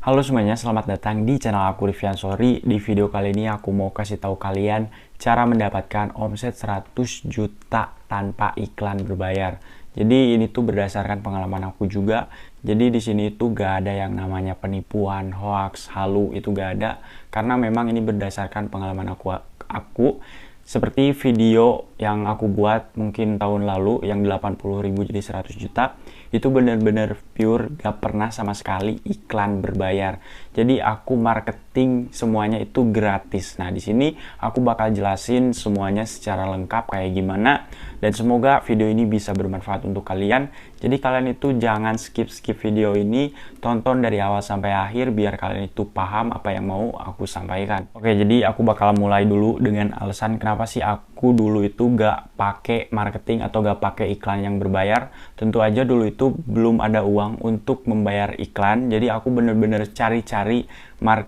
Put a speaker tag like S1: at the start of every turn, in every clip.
S1: Halo semuanya, selamat datang di channel aku Rifyan Sori. Di video kali ini aku mau kasih tahu kalian cara mendapatkan omset 100 juta tanpa iklan berbayar. Jadi ini tuh berdasarkan pengalaman aku juga. Jadi di sini tuh gak ada yang namanya penipuan, hoax, halu, itu gak ada. Karena memang ini berdasarkan pengalaman aku seperti video yang aku buat mungkin tahun lalu yang 80.000 jadi 100 juta itu benar-benar pure, gak pernah sama sekali iklan berbayar. Jadi aku marketing semuanya itu gratis. Nah, di sini aku bakal jelasin semuanya secara lengkap kayak gimana, dan semoga video ini bisa bermanfaat untuk kalian. Jadi kalian itu jangan skip video ini, tonton dari awal sampai akhir biar kalian itu paham apa yang mau aku sampaikan. Oke, jadi aku bakal mulai dulu dengan alasan kenapa sih aku dulu itu gak pakai marketing atau gak pakai iklan yang berbayar. Tentu aja dulu itu belum ada uang untuk membayar iklan, jadi aku bener-bener cari-cari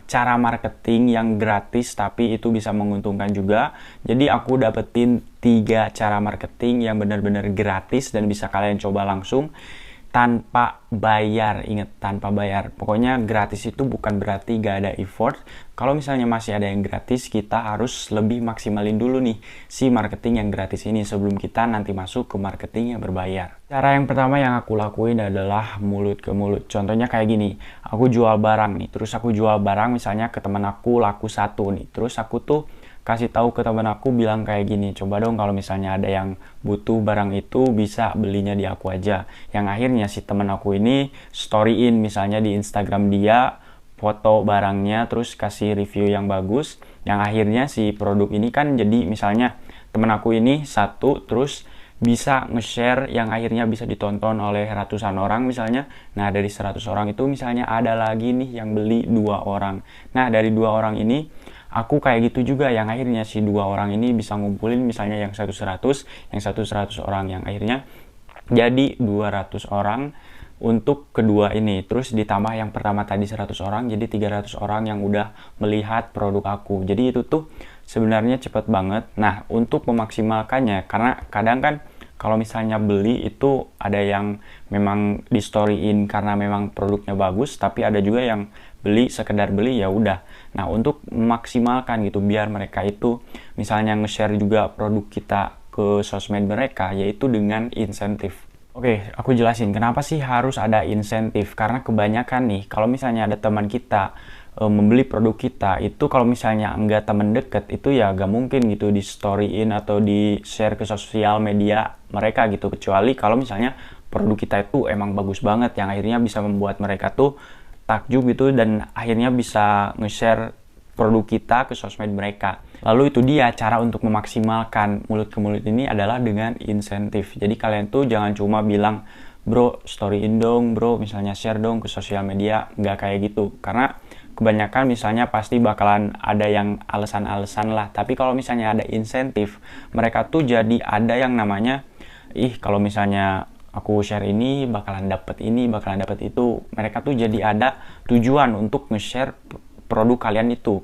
S1: cara marketing yang gratis tapi itu bisa menguntungkan juga. Jadi aku dapetin 3 cara marketing yang bener-bener gratis dan bisa kalian coba langsung tanpa bayar. Ingat, tanpa bayar. Pokoknya gratis itu bukan berarti gak ada effort. Kalau misalnya masih ada yang gratis, kita harus lebih maksimalin dulu nih si marketing yang gratis ini sebelum kita nanti masuk ke marketing yang berbayar. Cara yang pertama yang aku lakuin adalah mulut ke mulut. Contohnya kayak gini, aku jual barang nih, terus aku jual barang misalnya ke teman aku laku 1 nih, terus aku tuh kasih tahu ke teman aku bilang kayak gini, coba dong kalau misalnya ada yang butuh barang itu bisa belinya di aku aja. Yang akhirnya si teman aku ini storyin misalnya di Instagram dia foto barangnya terus kasih review yang bagus. Yang akhirnya si produk ini kan jadi misalnya teman aku ini 1 terus bisa nge-share yang akhirnya bisa ditonton oleh ratusan orang misalnya. Nah, dari 100 orang itu misalnya ada lagi nih yang beli 2 orang. Nah, dari 2 orang ini aku kayak gitu juga, yang akhirnya si 2 orang ini bisa ngumpulin misalnya yang satu 100, yang satu 100 orang, yang akhirnya jadi 200 orang untuk kedua ini. Terus ditambah yang pertama tadi 100 orang, jadi 300 orang yang udah melihat produk aku. Jadi itu tuh sebenarnya cepet banget. Nah, untuk memaksimalkannya, karena kadang kan kalau misalnya beli itu ada yang memang di storyin karena memang produknya bagus, tapi ada juga yang beli sekedar beli ya udah. Nah, untuk memaksimalkan gitu biar mereka itu misalnya nge-share juga produk kita ke sosmed mereka, yaitu dengan insentif. Oke, aku jelasin kenapa sih harus ada insentif. Karena kebanyakan nih, kalau misalnya ada teman kita membeli produk kita, itu kalau misalnya enggak teman deket, itu ya gak mungkin gitu di storyin atau di share ke sosial media mereka gitu. Kecuali kalau misalnya produk kita itu emang bagus banget, yang akhirnya bisa membuat mereka tuh takjub gitu dan akhirnya bisa nge-share produk kita ke sosmed mereka. Lalu itu dia cara untuk memaksimalkan mulut ke mulut ini adalah dengan insentif. Jadi kalian tuh jangan cuma bilang, bro storyin dong, bro misalnya share dong ke sosial media. Nggak kayak gitu. Karena kebanyakan misalnya pasti bakalan ada yang alasan-alasan lah. Tapi kalau misalnya ada insentif, mereka tuh jadi ada yang namanya, kalau misalnya aku share ini bakalan dapet ini, bakalan dapet itu. Mereka tuh jadi ada tujuan untuk nge-share produk kalian itu.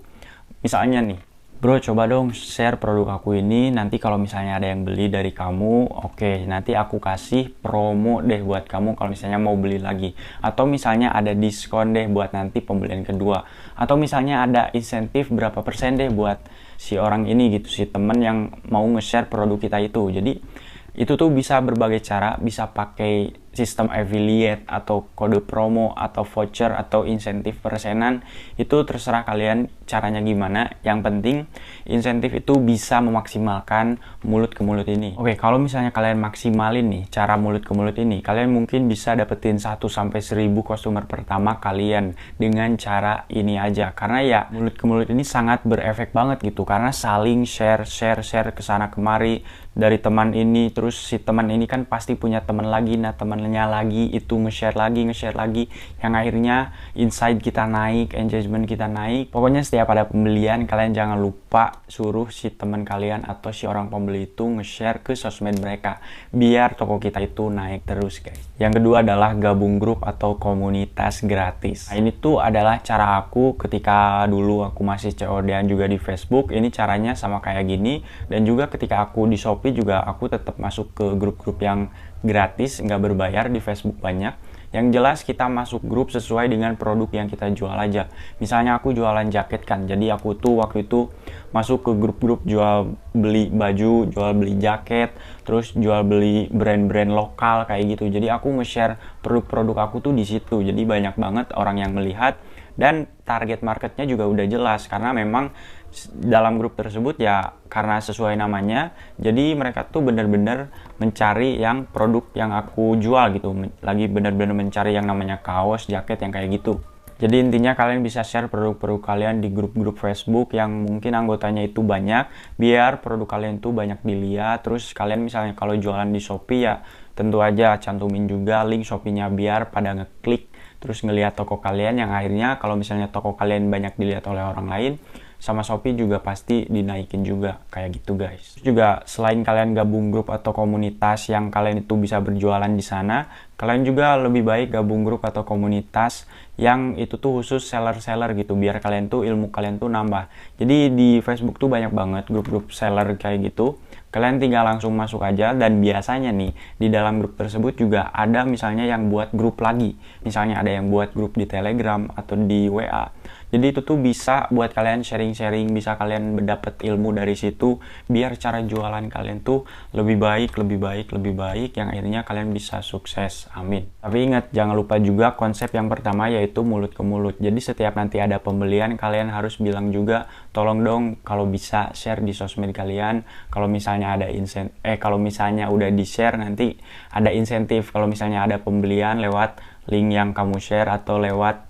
S1: Misalnya nih, bro coba dong share produk aku ini, nanti kalau misalnya ada yang beli dari kamu, oke, nanti aku kasih promo deh buat kamu kalau misalnya mau beli lagi. Atau misalnya ada diskon deh buat nanti pembelian kedua. Atau misalnya ada insentif berapa persen deh buat si orang ini gitu, si temen yang mau nge-share produk kita itu. Jadi itu tuh bisa berbagai cara, bisa pakai sistem affiliate atau kode promo atau voucher atau insentif persenan. Itu terserah kalian caranya gimana. Yang penting insentif itu bisa memaksimalkan mulut ke mulut ini. Oke, kalau misalnya kalian maksimalin nih cara mulut ke mulut ini, kalian mungkin bisa dapetin 1-1000 customer pertama kalian dengan cara ini aja. Karena ya mulut ke mulut ini sangat berefek banget gitu, karena saling share ke sana kemari dari teman ini, terus si teman ini kan pasti punya teman lagi, nah temannya lagi itu nge-share lagi, yang akhirnya insight kita naik, engagement kita naik. Pokoknya setiap ada pembelian, kalian jangan lupa suruh si teman kalian atau si orang pembeli itu nge-share ke sosmed mereka, biar toko kita itu naik terus guys. Yang kedua adalah gabung grup atau komunitas gratis. Nah, ini tuh adalah cara aku ketika dulu aku masih COD-an juga di Facebook. Ini caranya sama kayak gini, dan juga ketika aku di Shopee juga aku tetap masuk ke grup-grup yang gratis, nggak berbayar di Facebook banyak. Yang jelas kita masuk grup sesuai dengan produk yang kita jual aja. Misalnya aku jualan jaket kan, jadi aku tuh waktu itu masuk ke grup-grup jual beli baju, jual beli jaket, terus jual beli brand-brand lokal kayak gitu. Jadi aku nge-share produk-produk aku tuh di situ. Jadi banyak banget orang yang melihat, dan target marketnya juga udah jelas karena memang dalam grup tersebut ya karena sesuai namanya, jadi mereka tuh bener-bener mencari yang produk yang aku jual gitu, lagi bener-bener mencari yang namanya kaos, jaket yang kayak gitu. Jadi intinya kalian bisa share produk-produk kalian di grup-grup Facebook yang mungkin anggotanya itu banyak, biar produk kalian tuh banyak dilihat. Terus kalian misalnya kalau jualan di Shopee ya tentu aja cantumin juga link Shopee-nya biar pada ngeklik terus ngelihat toko kalian, yang akhirnya kalau misalnya toko kalian banyak dilihat oleh orang lain, sama Shopee juga pasti dinaikin juga kayak gitu guys. Terus juga selain kalian gabung grup atau komunitas yang kalian itu bisa berjualan di sana, kalian juga lebih baik gabung grup atau komunitas yang itu tuh khusus seller-seller gitu, biar kalian tuh ilmu kalian tuh nambah. Jadi di Facebook tuh banyak banget grup-grup seller kayak gitu. Kalian tinggal langsung masuk aja, dan biasanya nih di dalam grup tersebut juga ada misalnya yang buat grup lagi. Misalnya ada yang buat grup di Telegram atau di WA. Jadi itu tuh bisa buat kalian sharing-sharing, bisa kalian mendapat ilmu dari situ biar cara jualan kalian tuh lebih baik, yang akhirnya kalian bisa sukses. Amin. Tapi ingat, jangan lupa juga konsep yang pertama yaitu mulut ke mulut. Jadi setiap nanti ada pembelian, kalian harus bilang juga, tolong dong kalau bisa share di sosmed kalian. Kalau misalnya ada kalau misalnya udah di-share nanti ada insentif. Kalau misalnya ada pembelian lewat link yang kamu share atau lewat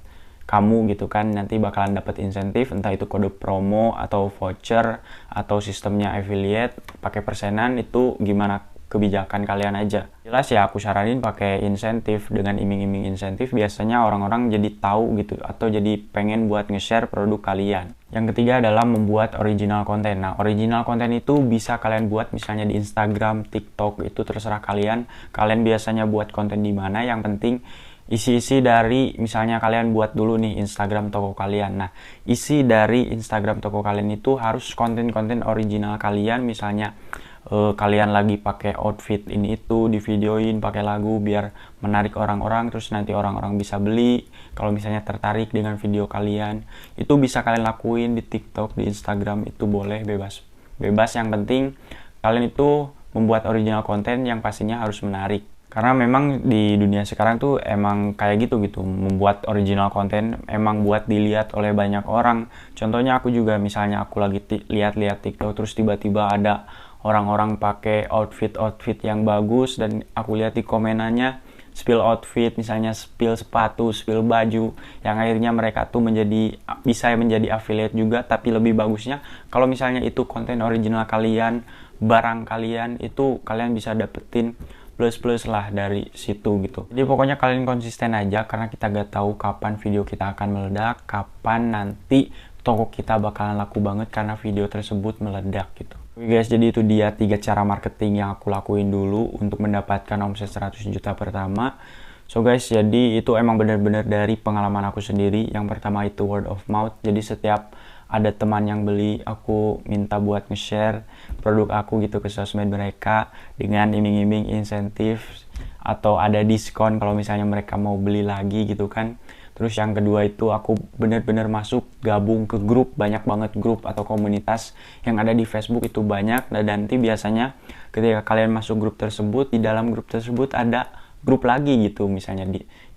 S1: kamu gitu kan, nanti bakalan dapat insentif, entah itu kode promo atau voucher atau sistemnya affiliate pakai persenan, itu gimana kebijakan kalian aja. Jelas ya aku saranin pakai insentif. Dengan iming-iming insentif biasanya orang-orang jadi tahu gitu atau jadi pengen buat nge-share produk kalian. Yang ketiga adalah membuat original konten. Nah, original konten itu bisa kalian buat misalnya di Instagram, TikTok, itu terserah kalian. Kalian biasanya buat konten di mana, yang penting isi-isi dari, misalnya kalian buat dulu nih Instagram toko kalian. Nah, isi dari Instagram toko kalian itu harus konten-konten original kalian. Misalnya kalian lagi pakai outfit ini itu, di videoin pakai lagu biar menarik orang-orang, terus nanti orang-orang bisa beli. Kalau misalnya tertarik dengan video kalian, itu bisa kalian lakuin di TikTok, di Instagram, itu boleh, bebas. Bebas, yang penting kalian itu membuat original konten yang pastinya harus menarik. Karena memang di dunia sekarang tuh emang kayak gitu, membuat original konten emang buat dilihat oleh banyak orang. Contohnya aku juga, misalnya aku lagi lihat-lihat TikTok, terus tiba-tiba ada orang-orang pakai outfit yang bagus, dan aku lihat di komenannya spill outfit, misalnya spill sepatu, spill baju, yang akhirnya mereka tuh bisa menjadi affiliate juga. Tapi lebih bagusnya kalau misalnya itu konten original kalian, barang kalian, itu kalian bisa dapetin plus lah dari situ gitu. Jadi pokoknya kalian konsisten aja, karena kita gak tahu kapan video kita akan meledak, kapan nanti toko kita bakalan laku banget karena video tersebut meledak gitu. Oke guys, jadi itu dia 3 cara marketing yang aku lakuin dulu untuk mendapatkan omset 100 juta pertama. So guys, jadi itu emang bener-bener dari pengalaman aku sendiri. Yang pertama itu word of mouth. Jadi setiap ada teman yang beli, aku minta buat nge-share produk aku gitu ke sosmed mereka dengan iming-iming insentif atau ada diskon kalau misalnya mereka mau beli lagi gitu kan. Terus yang kedua itu aku bener-bener masuk gabung ke grup, banyak banget grup atau komunitas yang ada di Facebook itu banyak. Dan nanti biasanya ketika kalian masuk grup tersebut, di dalam grup tersebut ada grup lagi gitu, misalnya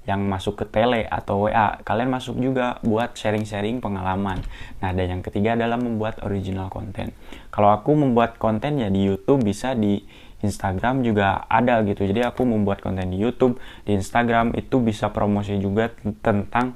S1: yang masuk ke tele atau WA, kalian masuk juga buat sharing-sharing pengalaman. Nah, dan yang ketiga adalah membuat original konten. Kalau aku membuat konten ya di YouTube, bisa di Instagram juga ada gitu. Jadi aku membuat konten di YouTube, di Instagram, itu bisa promosi juga tentang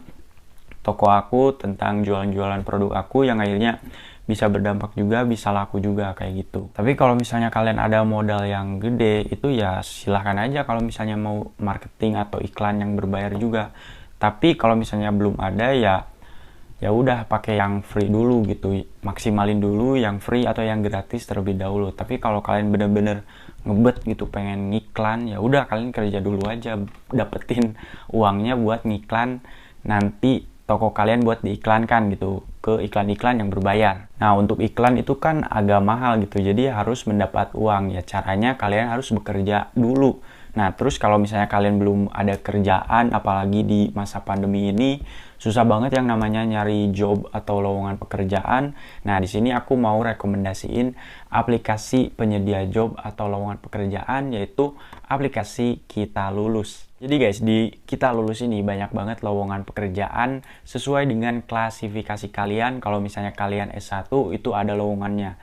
S1: toko aku, tentang jualan-jualan produk aku, yang akhirnya bisa berdampak juga, bisa laku juga kayak gitu. Tapi kalau misalnya kalian ada modal yang gede, itu ya silahkan aja kalau misalnya mau marketing atau iklan yang berbayar juga. Tapi kalau misalnya belum ada, ya udah pakai yang free dulu gitu, maksimalin dulu yang free atau yang gratis terlebih dahulu. Tapi kalau kalian bener-bener ngebet gitu pengen ngiklan, ya udah kalian kerja dulu aja, dapetin uangnya buat ngiklan, nanti toko kalian buat diiklankan gitu ke iklan-iklan yang berbayar. Nah, untuk iklan itu kan agak mahal gitu, jadi harus mendapat uang. Ya caranya kalian harus bekerja dulu. Nah, terus kalau misalnya kalian belum ada kerjaan, apalagi di masa pandemi ini, susah banget yang namanya nyari job atau lowongan pekerjaan. Nah, di sini aku mau rekomendasiin aplikasi penyedia job atau lowongan pekerjaan, yaitu aplikasi Kita Lulus. Jadi guys, di Kita Lulus ini banyak banget lowongan pekerjaan sesuai dengan klasifikasi kalian. Kalau misalnya kalian S1, itu ada lowongannya.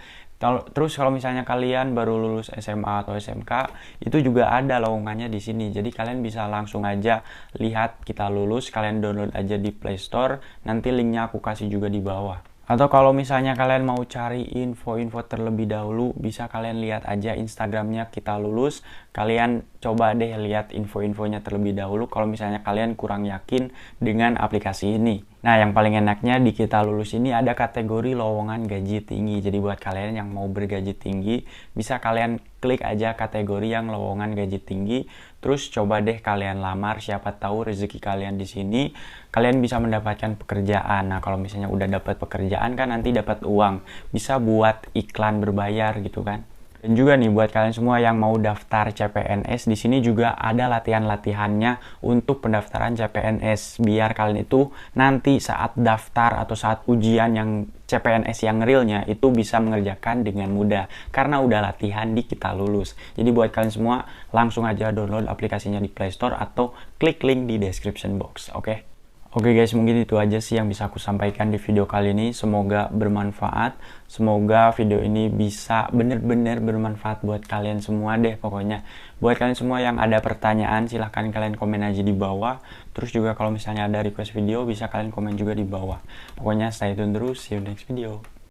S1: Terus kalau misalnya kalian baru lulus SMA atau SMK, itu juga ada lowongannya di sini. Jadi kalian bisa langsung aja lihat Kita Lulus, kalian download aja di Play Store. Nanti linknya aku kasih juga di bawah. Atau kalau misalnya kalian mau cari info-info terlebih dahulu, bisa kalian lihat aja Instagramnya Kita Lulus. Kalian coba deh lihat info-infonya terlebih dahulu kalau misalnya kalian kurang yakin dengan aplikasi ini. Nah, yang paling enaknya di Kita Lulus ini ada kategori lowongan gaji tinggi. Jadi buat kalian yang mau bergaji tinggi, bisa kalian klik aja kategori yang lowongan gaji tinggi. Terus coba deh kalian lamar, siapa tahu rezeki kalian di sini, kalian bisa mendapatkan pekerjaan. Nah, kalau misalnya udah dapat pekerjaan kan nanti dapat uang, bisa buat iklan berbayar gitu kan. Dan juga nih buat kalian semua yang mau daftar CPNS, di sini juga ada latihan-latihannya untuk pendaftaran CPNS. Biar kalian itu nanti saat daftar atau saat ujian yang CPNS yang realnya itu bisa mengerjakan dengan mudah karena udah latihan di Kita Lulus. Jadi buat kalian semua langsung aja download aplikasinya di Play Store atau klik link di description box, oke? Oke guys, mungkin itu aja sih yang bisa aku sampaikan di video kali ini. Semoga bermanfaat. Semoga video ini bisa bener-bener bermanfaat buat kalian semua deh pokoknya. Buat kalian semua yang ada pertanyaan, silahkan kalian komen aja di bawah. Terus juga kalau misalnya ada request video, bisa kalian komen juga di bawah. Pokoknya stay tune terus, see you next video.